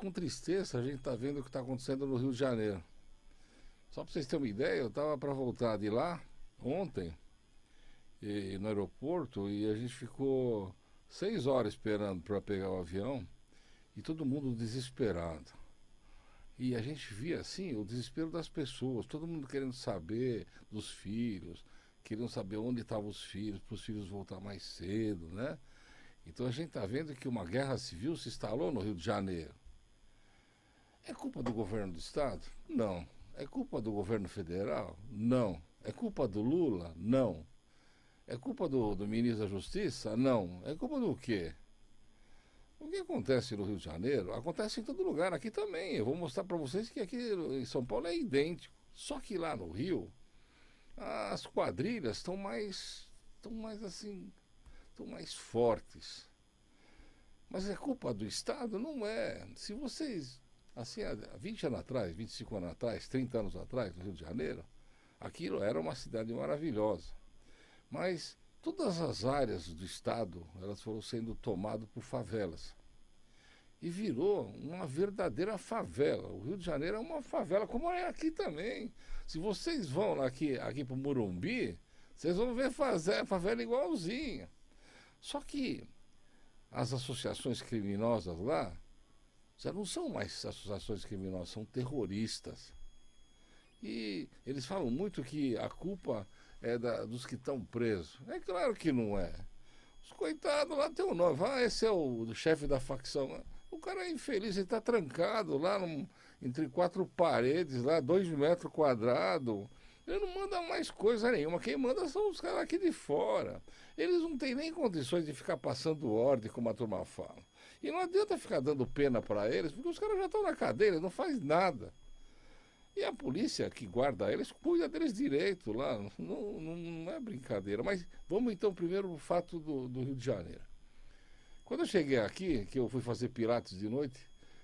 com tristeza a gente está vendo o que está acontecendo no Rio de Janeiro. Só para vocês terem uma ideia, eu estava para voltar de lá ontem, no aeroporto, e a gente ficou 6 horas esperando para pegar o avião e todo mundo desesperado. E a gente via assim o desespero das pessoas, todo mundo querendo saber dos filhos, querendo saber onde estavam os filhos, para os filhos voltar mais cedo, né? Então a gente está vendo que uma guerra civil se instalou no Rio de Janeiro. É culpa do governo do estado? Não. É culpa do governo federal? Não. É culpa do Lula? Não. É culpa do ministro da Justiça? Não. É culpa do quê? O que acontece no Rio de Janeiro acontece em todo lugar, aqui também. Eu vou mostrar para vocês que aqui em São Paulo é idêntico. Só que lá no Rio, as quadrilhas estão mais assim, estão mais fortes. Mas é culpa do Estado? Não é. Se vocês, assim, há 20 anos atrás, 25 anos atrás, 30 anos atrás, no Rio de Janeiro, aquilo era uma cidade maravilhosa. Mas todas as áreas do Estado, elas foram sendo tomadas por favelas. E virou uma verdadeira favela. O Rio de Janeiro é uma favela, como é aqui também. Se vocês vão aqui para o Morumbi, vocês vão ver favela igualzinha. Só que as associações criminosas lá já não são mais associações criminosas, são terroristas. E eles falam muito que a culpa é dos que estão presos. É claro que não é. Os coitados lá tem o nome. Esse é o chefe da facção. O cara é infeliz, ele está trancado lá entre quatro paredes, lá, 2 metros quadrados. Ele não manda mais coisa nenhuma. Quem manda são os caras aqui de fora. Eles não têm nem condições de ficar passando ordem, como a turma fala. E não adianta ficar dando pena para eles, porque os caras já estão na cadeia, eles não fazem nada. E a polícia que guarda eles, cuida deles direito lá. Não é brincadeira. Mas vamos então primeiro no fato do Rio de Janeiro. Quando eu cheguei aqui, que eu fui fazer Pilates de noite,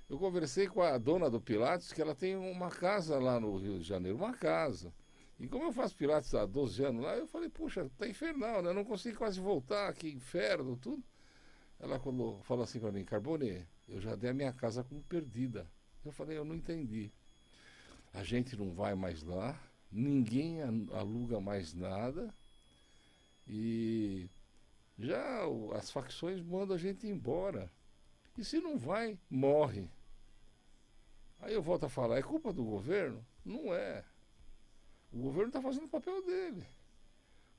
eu conversei com a dona do Pilates, que ela tem uma casa lá no Rio de Janeiro, uma casa. E como eu faço Pilates há 12 anos lá, eu falei, puxa, tá infernal, né? Eu não consigo quase voltar, que inferno, tudo. Ela falou assim para mim, Carbone, eu já dei a minha casa como perdida. Eu falei, eu não entendi. A gente não vai mais lá, ninguém aluga mais nada e já as facções mandam a gente embora. E se não vai, morre. Aí eu volto a falar, é culpa do governo? Não é. O governo está fazendo o papel dele.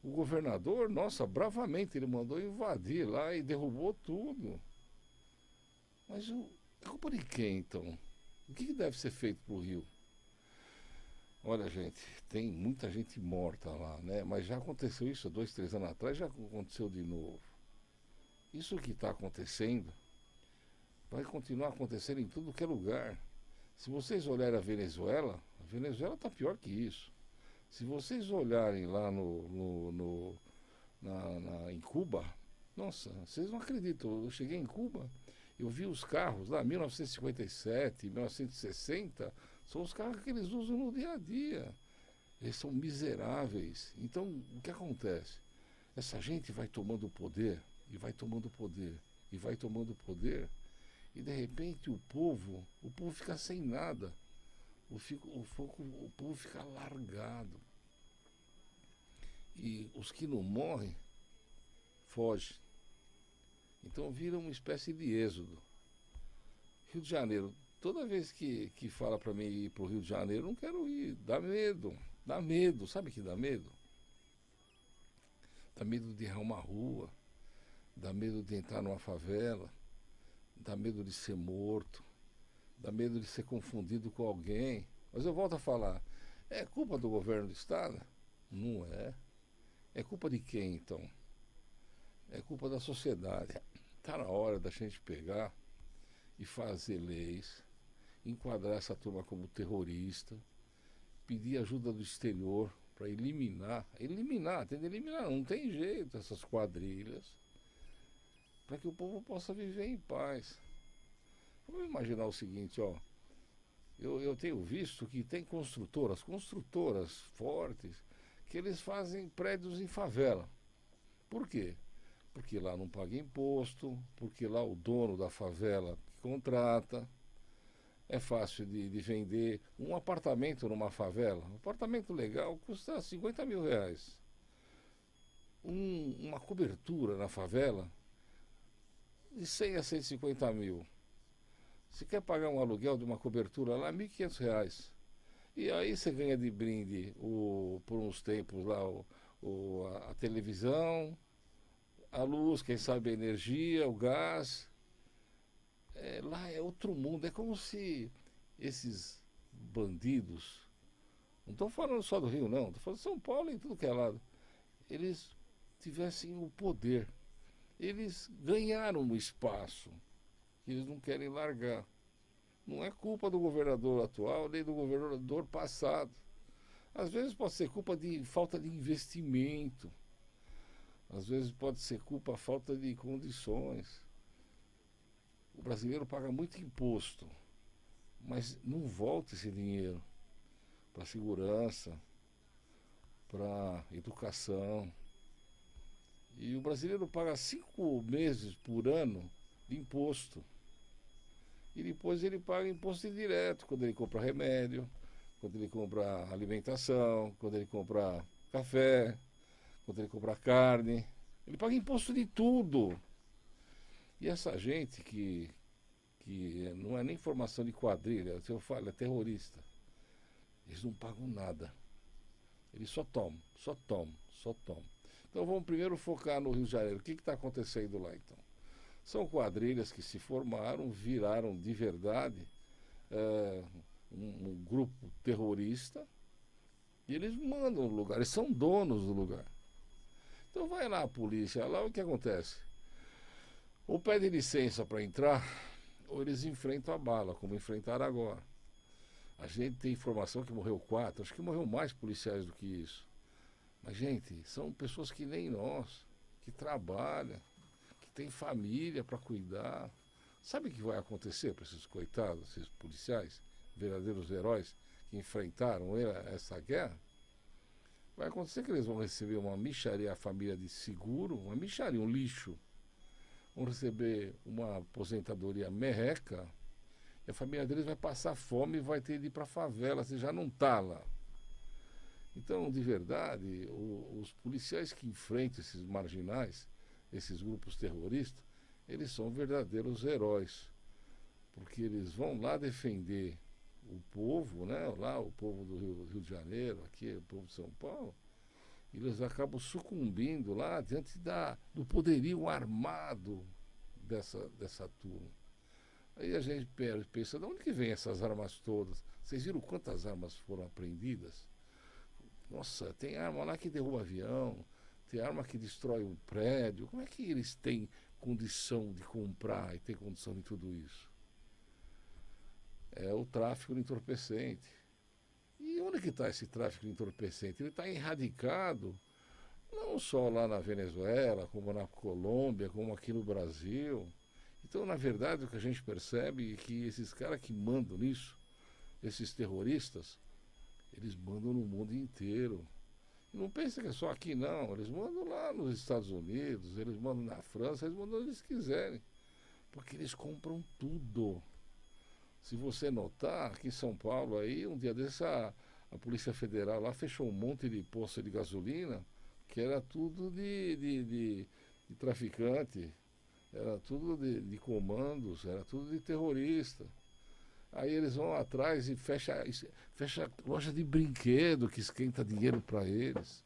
O governador, nossa, bravamente, ele mandou invadir lá e derrubou tudo. Mas é culpa de quem, então? O que deve ser feito para o Rio? Olha, gente, tem muita gente morta lá, né? Mas já aconteceu isso há 2, 3 anos atrás, já aconteceu de novo. Isso que está acontecendo vai continuar acontecendo em todo que é lugar. Se vocês olharem a Venezuela está pior que isso. Se vocês olharem lá em Cuba, nossa, vocês não acreditam. Eu cheguei em Cuba, eu vi os carros lá, 1957, 1960, são os carros que eles usam no dia a dia. Eles são miseráveis. Então, o que acontece? Essa gente vai tomando poder, e vai tomando poder, e vai tomando poder, e de repente o povo fica sem nada. O povo fica largado. E os que não morrem, fogem. Então vira uma espécie de êxodo. Rio de Janeiro, toda vez que fala para mim ir para o Rio de Janeiro, eu não quero ir. Dá medo. Dá medo. Sabe o que dá medo? Dá medo de errar uma rua. Dá medo de entrar numa favela. Dá medo de ser morto. Dá medo de ser confundido com alguém. Mas eu volto a falar, é culpa do governo do estado? Não é. É culpa de quem, então? É culpa da sociedade. Está na hora da gente pegar e fazer leis, enquadrar essa turma como terrorista, pedir ajuda do exterior para eliminar, tem de eliminar, não tem jeito essas quadrilhas, para que o povo possa viver em paz. Vamos imaginar o seguinte, ó. Eu tenho visto que tem construtoras fortes, que eles fazem prédios em favela. Por quê? Porque lá não paga imposto, porque lá o dono da favela contrata. é fácil de vender um apartamento numa favela. Um apartamento legal custa R$ 50.000. Uma cobertura na favela de 100 a 150 mil. Você quer pagar um aluguel de uma cobertura lá, R$ 1.500. E aí você ganha de brinde, por uns tempos lá, a televisão, a luz, quem sabe a energia, o gás. Lá é outro mundo. É como se esses bandidos, não estou falando só do Rio não, estou falando de São Paulo e tudo que é lado, eles tivessem o poder. Eles ganharam um espaço que eles não querem largar. Não é culpa do governador atual nem do governador passado. Às vezes pode ser culpa de falta de investimento. Às vezes pode ser culpa falta de condições. O brasileiro paga muito imposto, mas não volta esse dinheiro para segurança, para educação. E o brasileiro paga 5 meses por ano de imposto. E depois ele paga imposto indireto quando ele compra remédio, quando ele compra alimentação, quando ele compra café, quando ele compra carne. Ele paga imposto de tudo. E essa gente que não é nem formação de quadrilha, se eu falo, é terrorista, eles não pagam nada. Eles só tomam, só tomam, só tomam. Então vamos primeiro focar no Rio de Janeiro. O que está acontecendo lá então? São quadrilhas que se formaram, viraram de verdade um grupo terrorista, e eles mandam no lugar, eles são donos do lugar. Então vai lá a polícia, lá o que acontece? Ou pede licença para entrar, ou eles enfrentam a bala, como enfrentaram agora. A gente tem informação que morreu 4, acho que morreu mais policiais do que isso. Mas, gente, são pessoas que nem nós, que trabalham, que têm família para cuidar. Sabe o que vai acontecer para esses coitados, esses policiais, verdadeiros heróis que enfrentaram essa guerra? Vai acontecer que eles vão receber uma mixaria, a família de seguro, uma mixaria, um lixo. Vão receber uma aposentadoria merreca, e a família deles vai passar fome e vai ter de ir para a favela, você já não está lá. Então, de verdade, os policiais que enfrentam esses marginais, esses grupos terroristas, eles são verdadeiros heróis, porque eles vão lá defender o povo, né? Lá o povo do Rio de Janeiro, aqui o povo de São Paulo, e eles acabam sucumbindo lá diante do poderio armado dessa turma. Aí a gente pensa, de onde que vem essas armas todas? Vocês viram quantas armas foram apreendidas? Nossa, tem arma lá que derruba avião, tem arma que destrói um prédio. Como é que eles têm condição de comprar e ter condição de tudo isso? É o tráfico de entorpecente. E onde que está esse tráfico de entorpecente? Ele está erradicado, não só lá na Venezuela, como na Colômbia, como aqui no Brasil. Então, na verdade, o que a gente percebe é que esses caras que mandam nisso, esses terroristas, eles mandam no mundo inteiro. E não pensa que é só aqui, não. Eles mandam lá nos Estados Unidos, eles mandam na França, eles mandam onde eles quiserem. Porque eles compram tudo. Se você notar, aqui em São Paulo, aí, um dia desse, a Polícia Federal lá fechou um monte de posto de gasolina, que era tudo de traficante, era tudo de comandos, era tudo de terrorista. Aí eles vão atrás e fecha loja de brinquedo que esquenta dinheiro para eles,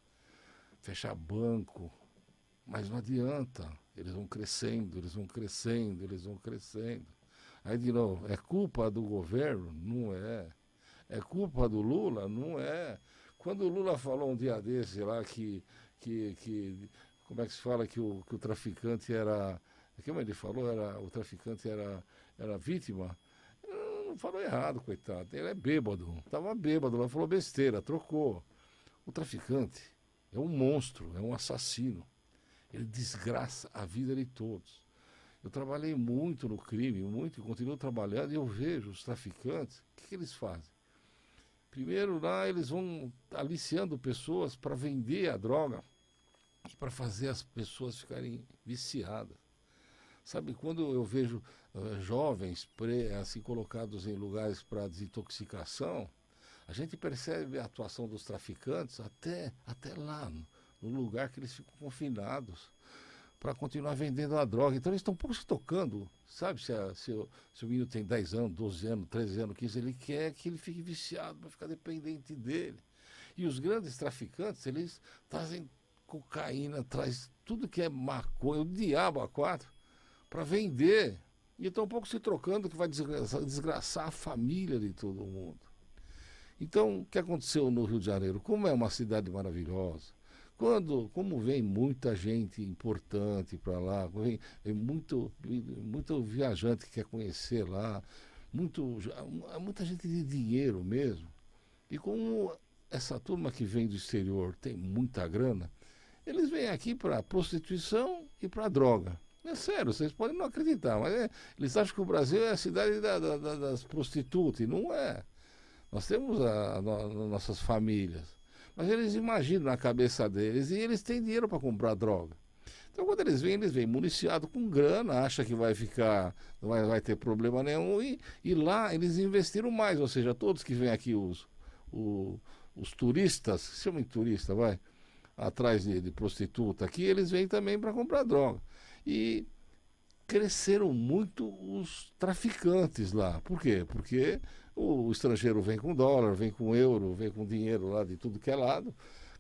fecha banco, mas não adianta, eles vão crescendo, eles vão crescendo, eles vão crescendo. Aí de novo, é culpa do governo? Não é. É culpa do Lula? Não é. Quando o Lula falou um dia desse lá que como é que se fala que o traficante era, como ele falou, o traficante era vítima, não falou errado, coitado. Ele é bêbado, estava bêbado, lá falou besteira, trocou. O traficante é um monstro, é um assassino. Ele desgraça a vida de todos. Eu trabalhei muito no crime, muito, e continuo trabalhando, e eu vejo os traficantes, o que eles fazem? Primeiro lá eles vão aliciando pessoas para vender a droga e para fazer as pessoas ficarem viciadas. Sabe, quando eu vejo jovens assim colocados em lugares para desintoxicação, a gente percebe a atuação dos traficantes até lá, no lugar que eles ficam confinados, para continuar vendendo a droga. Então eles estão um pouco se tocando, sabe? Se o menino tem 10 anos, 12 anos, 13 anos, 15, ele quer que ele fique viciado, para ficar dependente dele. E os grandes traficantes, eles trazem cocaína, traz tudo que é maconha, o diabo a quatro, para vender. E estão um pouco se trocando, que vai desgraçar a família de todo mundo. Então, o que aconteceu no Rio de Janeiro? Como é uma cidade maravilhosa, como vem muita gente importante para lá, vem muito viajante que quer conhecer lá, muita gente de dinheiro mesmo. E como essa turma que vem do exterior tem muita grana, eles vêm aqui para prostituição e para droga. É sério, vocês podem não acreditar, mas eles acham que o Brasil é a cidade das prostitutas, e não é. Nós temos nossas famílias. Mas eles imaginam na cabeça deles e eles têm dinheiro para comprar droga. Então quando eles vêm municiados com grana, acham que vai ficar, não vai ter problema nenhum. E lá eles investiram mais, ou seja, todos que vêm aqui, os turistas, se chamam de turista, atrás de prostituta aqui, eles vêm também para comprar droga. E cresceram muito os traficantes lá. Por quê? Porque o estrangeiro vem com dólar, vem com euro, vem com dinheiro lá de tudo que é lado,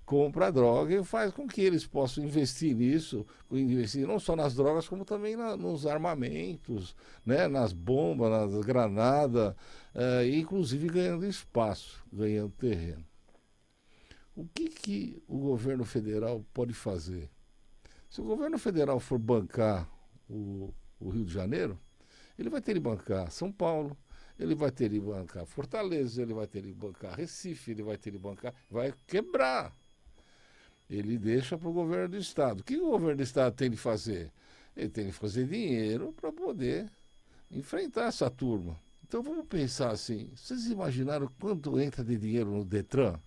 compra droga e faz com que eles possam investir nisso, investir não só nas drogas, como também nos armamentos, né, nas bombas, nas granadas, inclusive ganhando espaço, ganhando terreno. O que o governo federal pode fazer? Se o governo federal for bancar o Rio de Janeiro, ele vai ter que bancar São Paulo, ele vai ter que bancar Fortaleza, ele vai ter que bancar Recife, ele vai ter que bancar, vai quebrar. Ele deixa para o governo do estado. O que o governo do estado tem de fazer? Ele tem de fazer dinheiro para poder enfrentar essa turma. Então vamos pensar assim, vocês imaginaram quanto entra de dinheiro no Detran?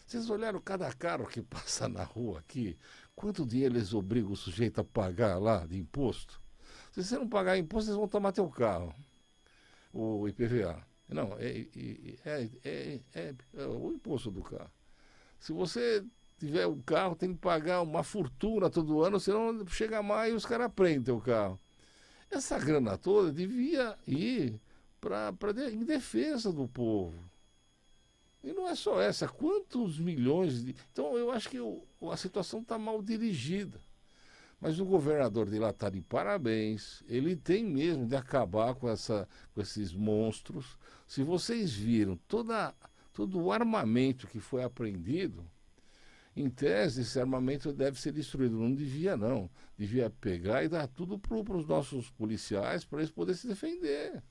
Vocês olharam cada carro que passa na rua aqui, quanto dinheiro eles obrigam o sujeito a pagar lá de imposto? Se você não pagar imposto, eles vão tomar teu carro, o IPVA. Não, é o imposto do carro. Se você tiver um carro, tem que pagar uma fortuna todo ano, senão chega mais e os caras prendem teu carro. Essa grana toda devia ir em defesa do povo. E não é só essa, quantos milhões de... Então eu acho que a situação está mal dirigida. Mas o governador de lá está de parabéns, ele tem mesmo de acabar com esses monstros. Se vocês viram todo o armamento que foi apreendido, em tese esse armamento deve ser destruído. Não devia não, devia pegar e dar tudo para os nossos policiais para eles poderem se defender.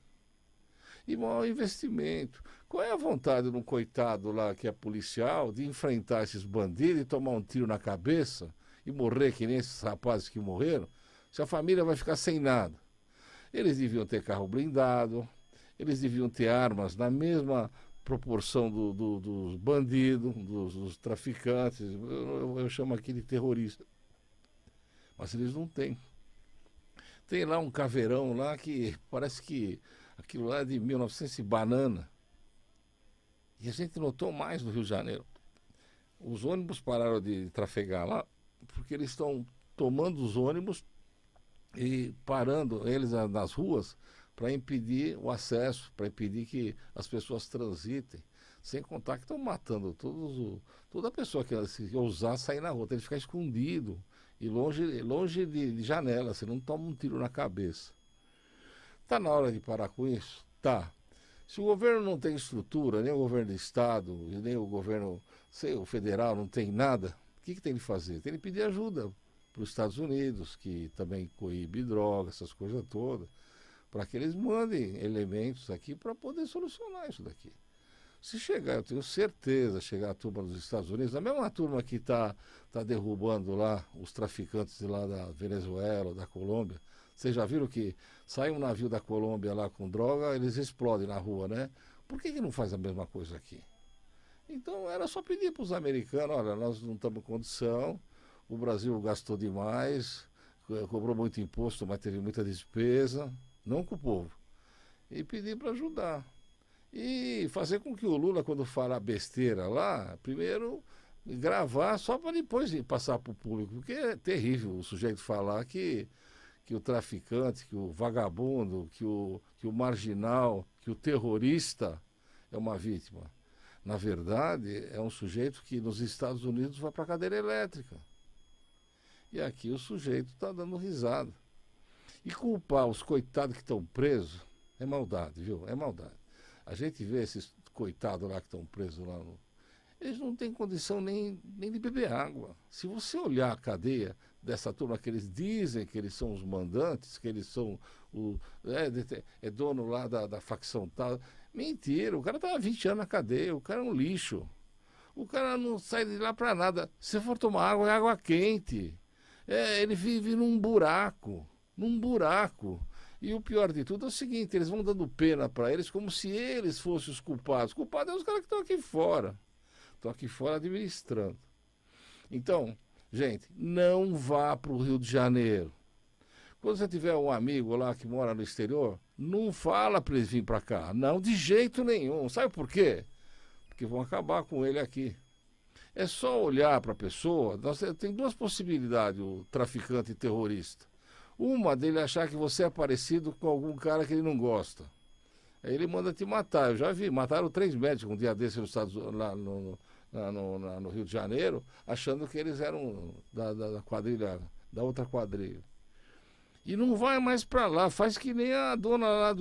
E maior investimento. Qual é a vontade de um coitado lá que é policial de enfrentar esses bandidos e tomar um tiro na cabeça e morrer que nem esses rapazes que morreram, se a família vai ficar sem nada? Eles deviam ter carro blindado, eles deviam ter armas na mesma proporção dos bandidos, dos traficantes, eu chamo aqui de terrorista. Mas eles não têm. Tem lá um caveirão lá que parece que aquilo lá é de 1900 e banana. E a gente notou mais no Rio de Janeiro. Os ônibus pararam de trafegar lá porque eles estão tomando os ônibus e parando eles nas ruas para impedir o acesso, para impedir que as pessoas transitem. Sem contar que estão matando toda pessoa que ousar sair na rua, tem que ficar escondido e longe de janela, senão não toma um tiro na cabeça. Está na hora de parar com isso? Tá. Se o governo não tem estrutura, nem o governo do estado, nem o governo o federal não tem nada, o que tem de fazer? Tem de pedir ajuda para os Estados Unidos, que também coíbe droga, essas coisas todas, para que eles mandem elementos aqui para poder solucionar isso daqui. Se chegar, eu tenho certeza, chegar a turma dos Estados Unidos, a mesma turma que está derrubando lá os traficantes de lá da Venezuela, da Colômbia. Vocês já viram que sai um navio da Colômbia lá com droga, eles explodem na rua, né? Por que não faz a mesma coisa aqui? Então era só pedir para os americanos, olha, nós não estamos em condição, o Brasil gastou demais, cobrou muito imposto, mas teve muita despesa, não com o povo. E pedir para ajudar. E fazer com que o Lula, quando falar besteira lá, primeiro gravar só para depois passar para o público, porque é terrível o sujeito falar que o traficante, que o vagabundo, que o marginal, que o terrorista é uma vítima. Na verdade, é um sujeito que nos Estados Unidos vai para a cadeira elétrica. E aqui o sujeito está dando risada. E culpar os coitados que estão presos é maldade, viu? É maldade. A gente vê esses coitados lá que estão presos lá eles não têm condição nem de beber água. Se você olhar a cadeia dessa turma, que eles dizem que eles são os mandantes, que eles são é dono lá da facção tal. Mentira, o cara está há 20 anos na cadeia, o cara é um lixo. O cara não sai de lá para nada. Se for tomar água, é água quente. Ele vive num buraco. E o pior de tudo é o seguinte, eles vão dando pena para eles como se eles fossem os culpados. Os culpados são os caras que estão aqui fora. Estão aqui fora administrando. Então, gente, não vá para o Rio de Janeiro. Quando você tiver um amigo lá que mora no exterior, não fala para eles virem para cá. Não, de jeito nenhum. Sabe por quê? Porque vão acabar com ele aqui. É só olhar para a pessoa. Tem duas possibilidades, o traficante e terrorista. Uma dele achar que você é parecido com algum cara que ele não gosta. Aí ele manda te matar. Eu já vi, mataram 3 médicos um dia desses nos Estados Unidos, lá no Rio de Janeiro, achando que eles eram da quadrilha, da outra quadrilha. E não vai mais para lá, faz que nem a dona lá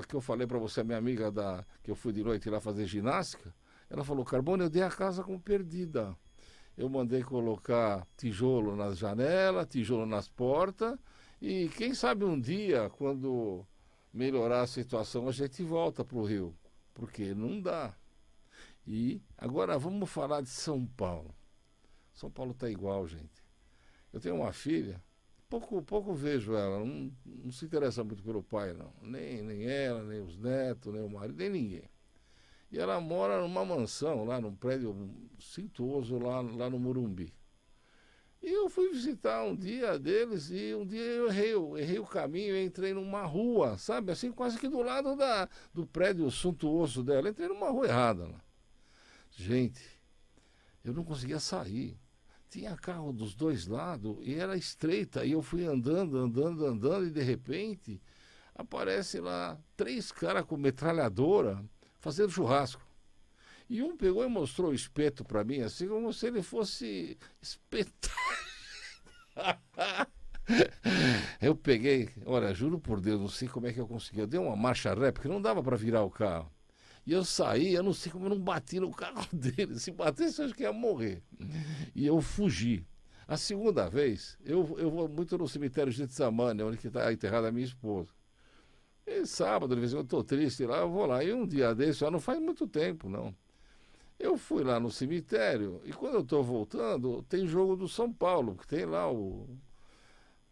que eu falei para você, a minha amiga, que eu fui de noite lá fazer ginástica. Ela falou, Carbone, eu dei a casa como perdida. Eu mandei colocar tijolo nas janelas, tijolo nas portas, e quem sabe um dia, quando melhorar a situação, a gente volta para o Rio, porque não dá. E agora vamos falar de São Paulo. São Paulo está igual, gente. Eu tenho uma filha, pouco vejo ela, não se interessa muito pelo pai, não. Nem ela, nem os netos, nem o marido, nem ninguém. E ela mora numa mansão, lá num prédio suntuoso, lá no Morumbi. E eu fui visitar um dia deles e um dia eu errei o caminho e entrei numa rua, sabe? Assim, quase que do lado do prédio suntuoso dela. Entrei numa rua errada lá. Gente, eu não conseguia sair. Tinha carro dos dois lados e era estreita. E eu fui andando e de repente aparece lá 3 caras com metralhadora fazendo churrasco. E um pegou e mostrou o espeto para mim, assim como se ele fosse espetar. Eu peguei, olha, juro por Deus, não sei como é que eu consegui. Eu dei uma marcha ré, porque não dava para virar o carro. E eu saí, eu não sei como eu não bati no carro dele. Se batesse, eu acho que ia morrer. E eu fugi. A segunda vez, eu vou muito no cemitério de Getsemane, onde está enterrada a minha esposa. E sábado, de vez em quando eu estou triste lá, eu vou lá. E um dia desse, já não faz muito tempo, não. Eu fui lá no cemitério e quando eu estou voltando, tem jogo do São Paulo, que tem lá o...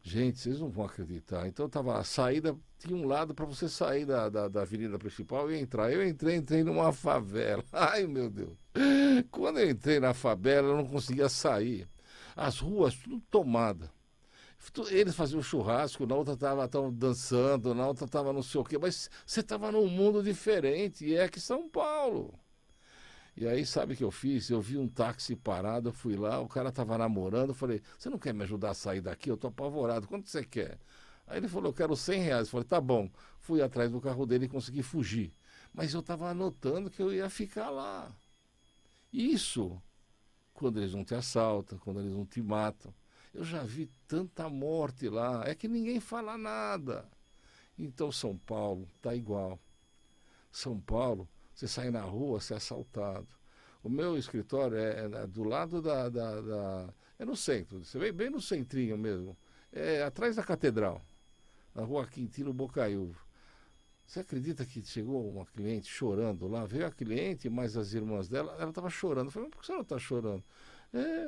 Gente, vocês não vão acreditar. Então tava a saída, tinha um lado para você sair da avenida principal e entrar. Eu entrei numa favela. Ai, meu Deus. Quando eu entrei na favela, eu não conseguia sair. As ruas tudo tomadas. Eles faziam churrasco, na outra estavam dançando, na outra estava não sei o quê, mas você estava num mundo diferente, e é aqui São Paulo. E aí, sabe o que eu fiz? Eu vi um táxi parado, eu fui lá, o cara estava namorando, eu falei, você não quer me ajudar a sair daqui? Eu estou apavorado, quanto você quer? Aí ele falou, eu quero R$100. Eu falei, tá bom. Fui atrás do carro dele e consegui fugir. Mas eu estava anotando que eu ia ficar lá. Isso, quando eles não te assaltam, quando eles não te matam. Eu já vi tanta morte lá, é que ninguém fala nada. Então São Paulo está igual. São Paulo, você sai na rua, você é assaltado. O meu escritório é do lado é no centro, você vem bem no centrinho mesmo. É atrás da catedral, na rua Quintino Bocaiúva. Você acredita que chegou uma cliente chorando lá? Veio a cliente, mais as irmãs dela, ela estava chorando. Eu falei, mas por que você não está chorando?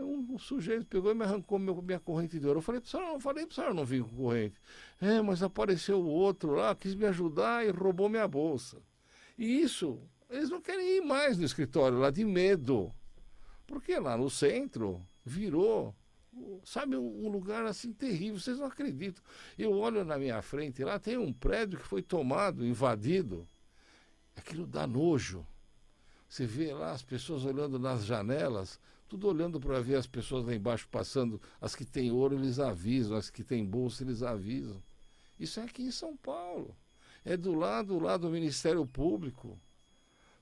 Um sujeito pegou e me arrancou minha corrente de ouro. Eu falei para a senhora não vir com corrente. Mas apareceu o outro lá, quis me ajudar e roubou minha bolsa. E isso, eles não querem ir mais no escritório lá de medo. Porque lá no centro virou Sabe, um lugar assim terrível, vocês não acreditam. Eu olho na minha frente, lá tem um prédio que foi tomado, invadido. Aquilo dá nojo. Você vê lá as pessoas olhando nas janelas, tudo olhando para ver as pessoas lá embaixo passando. As que têm ouro, eles avisam, as que têm bolsa, eles avisam. Isso é aqui em São Paulo. É do lado lá do Ministério Público.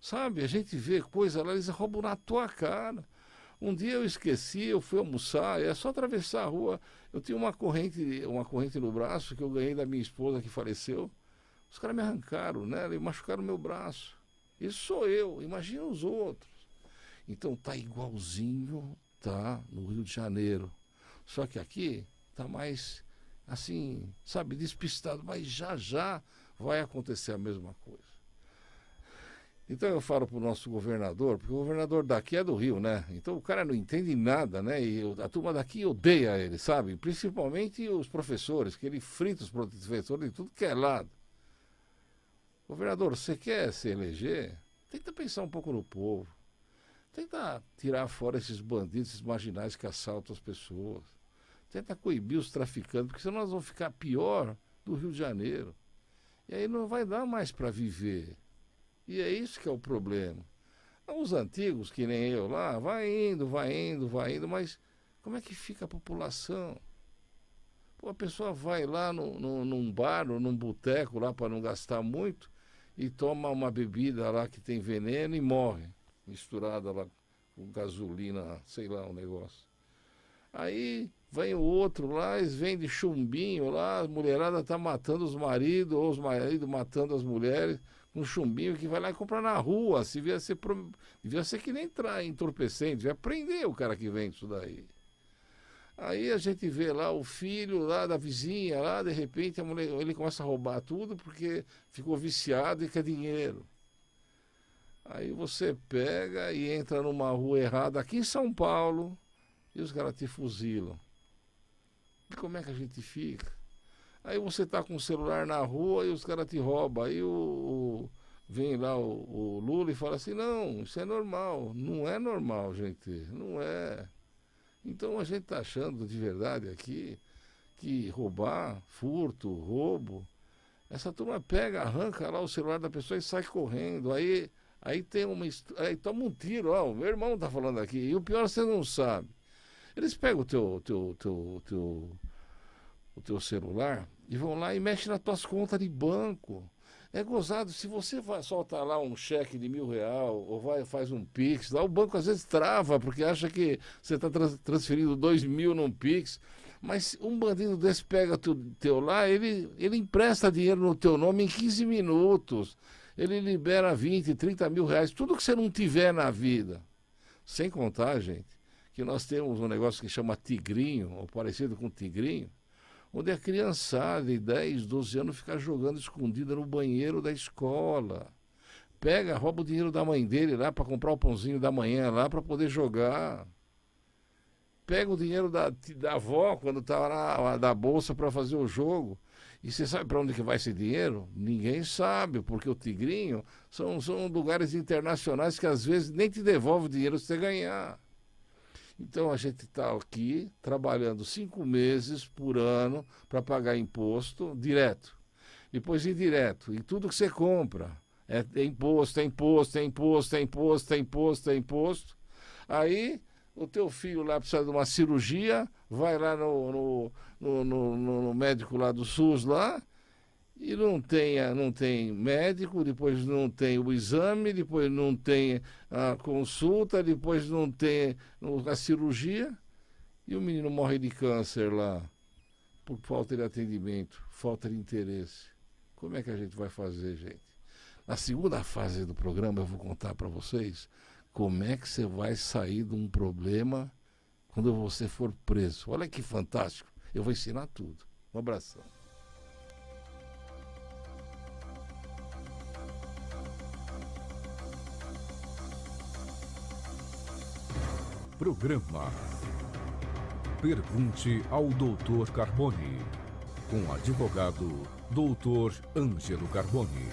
Sabe, a gente vê coisa lá, eles roubam na tua cara. Um dia eu esqueci, eu fui almoçar, é só atravessar a rua. Eu tinha uma corrente no braço que eu ganhei da minha esposa que faleceu. Os caras me arrancaram nela e machucaram meu braço. Isso sou eu, imagina os outros. Então tá igualzinho, tá no Rio de Janeiro. Só que aqui tá mais, assim, sabe, despistado. Mas já vai acontecer a mesma coisa. Então eu falo pro nosso governador, porque o governador daqui é do Rio, né? Então o cara não entende nada, né? E a turma daqui odeia ele, sabe? Principalmente os professores, que ele frita os professores de tudo que é lado. Governador, você quer se eleger? Tenta pensar um pouco no povo. Tenta tirar fora esses bandidos, esses marginais que assaltam as pessoas. Tenta coibir os traficantes, porque senão nós vamos ficar pior do Rio de Janeiro. E aí não vai dar mais para viver. E é isso que é o problema. Os antigos, que nem eu lá, vai indo, mas como é que fica a população? Pô, a pessoa vai lá num bar ou num boteco lá para não gastar muito e toma uma bebida lá que tem veneno e morre, misturada lá com gasolina, sei lá, um negócio. Aí vem o outro lá, eles vendem chumbinho lá, a mulherada tá matando os maridos, ou os maridos matando as mulheres, um chumbinho que vai lá e compra na rua. Se devia ser que nem entorpecente, devia prender o cara que vende isso daí. Aí a gente vê lá o filho lá da vizinha, lá, de repente a mulher, ele começa a roubar tudo porque ficou viciado e quer dinheiro. Aí você pega e entra numa rua errada aqui em São Paulo e os caras te fuzilam. E como é que a gente fica? Aí você tá com o celular na rua e os caras te roubam. Aí vem lá o Lula e fala assim, não, isso é normal. Não é normal, gente, não é. Então a gente tá achando de verdade aqui que roubar, furto, roubo, essa turma pega, arranca lá o celular da pessoa e sai correndo. Aí aí toma um tiro, ó, o meu irmão tá falando aqui. E o pior você não sabe. Eles pegam o teu celular e vão lá e mexem nas tuas contas de banco. É gozado, se você solta lá um cheque de R$1.000 ou faz um Pix, lá o banco às vezes trava, porque acha que você está transferindo R$2.000 num Pix, mas um bandido desse pega teu lá, ele empresta dinheiro no teu nome em 15 minutos, ele libera 20, 30 mil reais, tudo que você não tiver na vida. Sem contar, gente, que nós temos um negócio que chama Tigrinho, ou parecido com Tigrinho, onde a criançada de 10, 12 anos fica jogando escondida no banheiro da escola. Pega, rouba o dinheiro da mãe dele lá para comprar o pãozinho da manhã lá para poder jogar. Pega o dinheiro da avó quando está lá da bolsa para fazer o jogo. E você sabe para onde que vai esse dinheiro? Ninguém sabe, porque o Tigrinho são lugares internacionais que às vezes nem te devolve o dinheiro se você ganhar. Então a gente está aqui trabalhando 5 meses por ano para pagar imposto direto. Depois indireto. E tudo que você compra é imposto, é imposto, é imposto, é imposto, é imposto, é imposto. Aí o teu filho lá precisa de uma cirurgia, vai lá no médico lá do SUS lá, e não tem médico, depois não tem o exame, depois não tem a consulta, depois não tem a cirurgia, e o menino morre de câncer lá, por falta de atendimento, falta de interesse. Como é que a gente vai fazer, gente? Na segunda fase do programa eu vou contar para vocês como é que você vai sair de um problema quando você for preso. Olha que fantástico, eu vou ensinar tudo. Um abração. Programa Pergunte ao Dr. Carboni, com o advogado Dr. Ângelo Carboni.